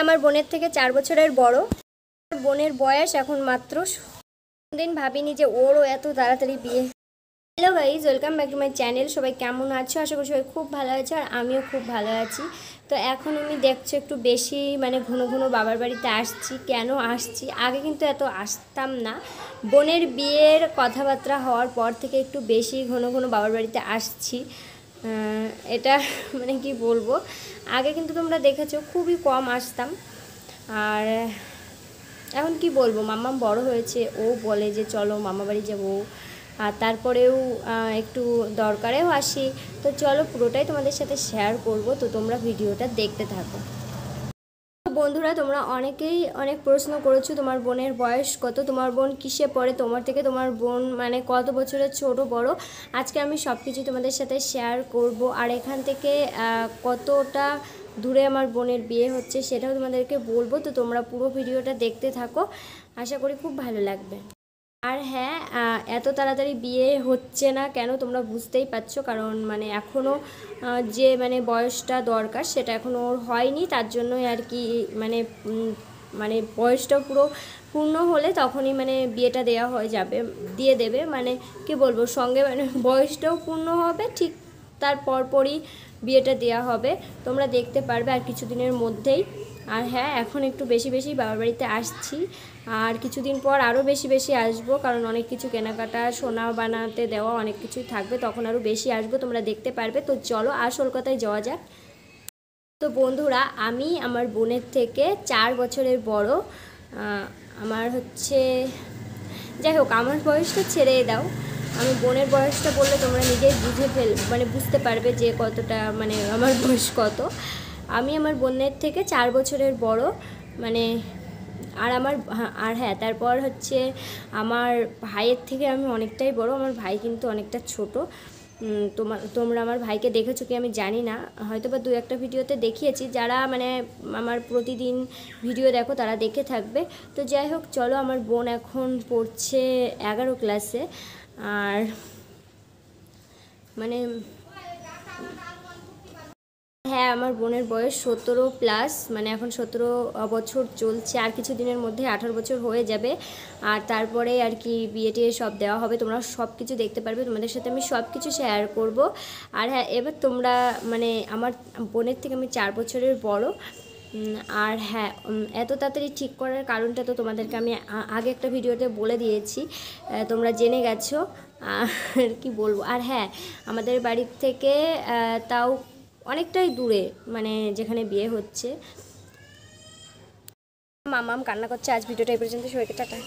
আমার বোনের থেকে 4 বছরের বড়। বোনের বয়স এখন মাত্র, দিন ভাবিনি যে ওরও এত তাড়াতাড়ি বিয়ে। Hello guys, welcome back to my channel. সবাই কেমন আছো? আশা করি সবাই খুব ভালো আছে, আর আমিও খুব ভালো আছি। তো এখন আমি দেখছো একটু বেশি ঘন ঘন বাবার বাড়িতে আসছি। কেন আসছি? আগে কিন্তু এত আসতাম না। বোনের বিয়ের কথাবার্তা হওয়ার পর থেকে একটু বেশি ঘন ঘন বাবার বাড়িতে আসছি। এটা কি বলবো, আগে কিন্তু তোমরা দেখেছো খুবই কম আসতাম। আর এখন কি বলবো, মাম্মা বড় হয়েছে, ও বলে যে চলো মামা বাড়ি যাবো, আর তারপরেও একটু দরকারেও আসি। তো চলো পুরোটাই তোমাদের সাথে শেয়ার করব, তো তোমরা ভিডিওটা দেখতে থাকো। বন্ধুরা, তোমরা অনেকেই অনেক প্রশ্ন করেছো তোমার বোনের বয়স কত, তোমার বোন কিসে পড়ে, তোমার থেকে তোমার বোন কত বছরের ছোট বড়। আজকে আমি সব কিছু তোমাদের সাথে শেয়ার করব, আর এখান থেকে কতটা দূরে আমার বোনের বিয়ে হচ্ছে সেটাও তোমাদেরকে বলবো। তো তোমরা পুরো ভিডিওটা দেখতে থাকো, আশা করি খুব ভালো লাগবে। আর হ্যাঁ, এত তাড়াতাড়ি বিয়ে হচ্ছে না কেন তোমরা বুঝতেই পারছো, কারণ এখনও যে বয়সটা দরকার সেটা এখনও ওর হয়নি, তার জন্যই আর কি বয়সটা পুরো পূর্ণ হলে তখনই বিয়েটা দেওয়া হয়ে যাবে, দিয়ে দেবে। কি বলবো, সঙ্গে বয়সটাও পূর্ণ হবে, ঠিক তার পরপরই বিয়েটা দেওয়া হবে, তোমরা দেখতে পারবে আর কিছুদিনের মধ্যেই। আর হ্যাঁ, এখন একটু বেশি বেশি বাবার বাড়িতে আসছি, আর কিছুদিন পর আরও বেশি বেশি আসবো, কারণ অনেক কিছু কেনাকাটা, সোনা বানাতে দেওয়া অনেক কিছুই থাকবে, তখন আরও বেশি আসবো, তোমরা দেখতে পারবে। তো চলো আসল কথায় যাওয়া যাক। তো বন্ধুরা, আমি আমার বোনের থেকে 4 বছরের বড়। আমার হচ্ছে, যাই হোক, আমার বয়সটা ছেড়েই দাও, আমি বোনের বয়সটা বললে তোমরা নিজেই বুঝতে পারবে যে কতটা আমার বয়স কত। আমি আমার বোনের থেকে 4 বছরের বড়, আর হ্যাঁ, তারপর হচ্ছে আমার ভাইয়ের থেকে আমি অনেকটাই বড়। আমার ভাই কিন্তু অনেকটা ছোট। তোমরা আমার ভাইকে দেখেছো কি আমি জানি না, হয়তো বা 2-1টা ভিডিওতে দেখিয়েছি। যারা আমার প্রতিদিন ভিডিও দেখো তারা দেখে থাকবে। তো যাই হোক, চলো, আমার বোন এখন পড়ছে 11 ক্লাসে, আর হ্যাঁ, আমার বোনের বয়স 17+, এখন 17 বছর চলছে, আর কিছু দিনের মধ্যে 18 বছর হয়ে যাবে। আর তারপরে আর কি বিয়ে টিয়ে সব দেওয়া হবে, তোমরা সব কিছু দেখতে পারবে, তোমাদের সাথে আমি সব কিছু শেয়ার করব। আর হ্যাঁ, এবার তোমরা আমার বোনের থেকে আমি 4 বছরের বড়। আর হ্যাঁ, এত তাড়াতাড়ি ঠিক করার কারণটা তো তোমাদেরকে আমি আগে একটা ভিডিওতে বলে দিয়েছি, তোমরা জেনে গেছো। আর কি বলবো, আর হ্যাঁ, আমাদের বাড়ির থেকে তাও অনেকটাই দূরে, যেখানে বিয়ে হচ্ছে। মামাম কান্না করছে। আজ ভিডিওটা এই পর্যন্ত, সবাইকে টাটা।